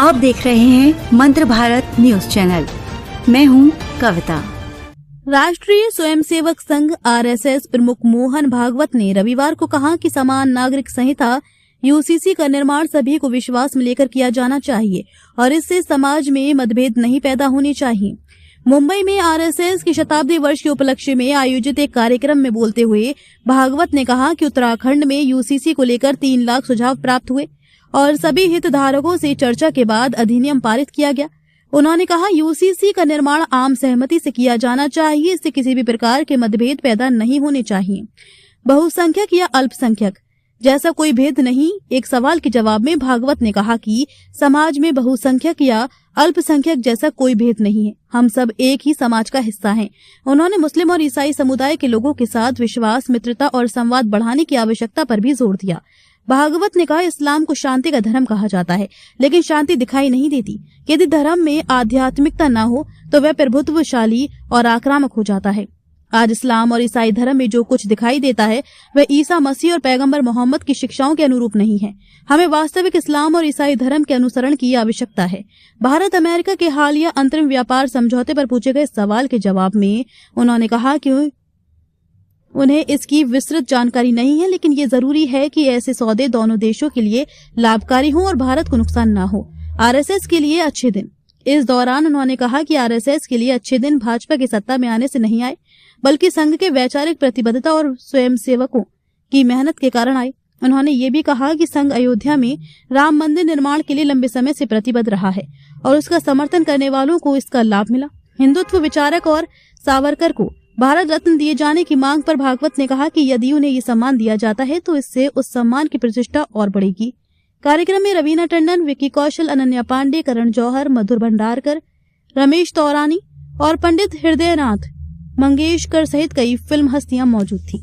आप देख रहे हैं मंत्र भारत न्यूज चैनल। मैं हूं कविता। राष्ट्रीय स्वयंसेवक संघ आरएसएस प्रमुख मोहन भागवत ने रविवार को कहा कि समान नागरिक संहिता यूसीसी का निर्माण सभी को विश्वास में लेकर किया जाना चाहिए और इससे समाज में मतभेद नहीं पैदा होने चाहिए। मुंबई में आरएसएस की शताब्दी वर्ष के उपलक्ष्य में आयोजित एक कार्यक्रम में बोलते हुए भागवत ने कहा कि उत्तराखंड में यूसीसी को लेकर 3 लाख सुझाव प्राप्त हुए और सभी हितधारकों से चर्चा के बाद अधिनियम पारित किया गया। उन्होंने कहा यूसीसी का निर्माण आम सहमति से किया जाना चाहिए, इससे किसी भी प्रकार के मतभेद पैदा नहीं होने चाहिए। बहुसंख्यक या अल्पसंख्यक जैसा कोई भेद नहीं। एक सवाल के जवाब में भागवत ने कहा कि समाज में बहुसंख्यक या अल्पसंख्यक जैसा कोई भेद नहीं है, हम सब एक ही समाज का हिस्सा हैं। उन्होंने मुस्लिम और ईसाई समुदाय के लोगों के साथ विश्वास, मित्रता और संवाद बढ़ाने की आवश्यकता पर भी जोर दिया। भागवत ने कहा, इस्लाम को शांति का धर्म कहा जाता है, लेकिन शांति दिखाई नहीं देती। यदि धर्म में आध्यात्मिकता न हो तो वह प्रभुत्वशाली और आक्रामक हो जाता है। आज इस्लाम और ईसाई धर्म में जो कुछ दिखाई देता है वह ईसा मसीह और पैगंबर मोहम्मद की शिक्षाओं के अनुरूप नहीं है। हमें वास्तविक इस्लाम और ईसाई धर्म के अनुसरण की आवश्यकता है। भारत अमेरिका के हालिया अंतरिम व्यापार समझौते पर पूछे गए सवाल के जवाब में उन्होंने कहा कि उन्हें इसकी विस्तृत जानकारी नहीं है, लेकिन ये जरूरी है कि ऐसे सौदे दोनों देशों के लिए लाभकारी हों और भारत को नुकसान न हो। आरएसएस के लिए अच्छे दिन। इस दौरान उन्होंने कहा कि आरएसएस के लिए अच्छे दिन भाजपा की सत्ता में आने से नहीं आए, बल्कि संघ के वैचारिक प्रतिबद्धता और स्वयंसेवकों की मेहनत के कारण आए। उन्होंने ये भी कहा कि संघ अयोध्या में राम मंदिर निर्माण के लिए लंबे समय से प्रतिबद्ध रहा है और उसका समर्थन करने वालों को इसका लाभ मिला। हिंदुत्व विचारक और सावरकर को भारत रत्न दिए जाने की मांग पर भागवत ने कहा कि यदि उन्हें ये सम्मान दिया जाता है तो इससे उस सम्मान की प्रतिष्ठा और बढ़ेगी। कार्यक्रम में रवीना टंडन, विक्की कौशल, अनन्या पांडे, करण जौहर, मधुर भंडारकर, रमेश तौरानी और पंडित हृदयनाथ मंगेशकर सहित कई फिल्म हस्तियां मौजूद थी।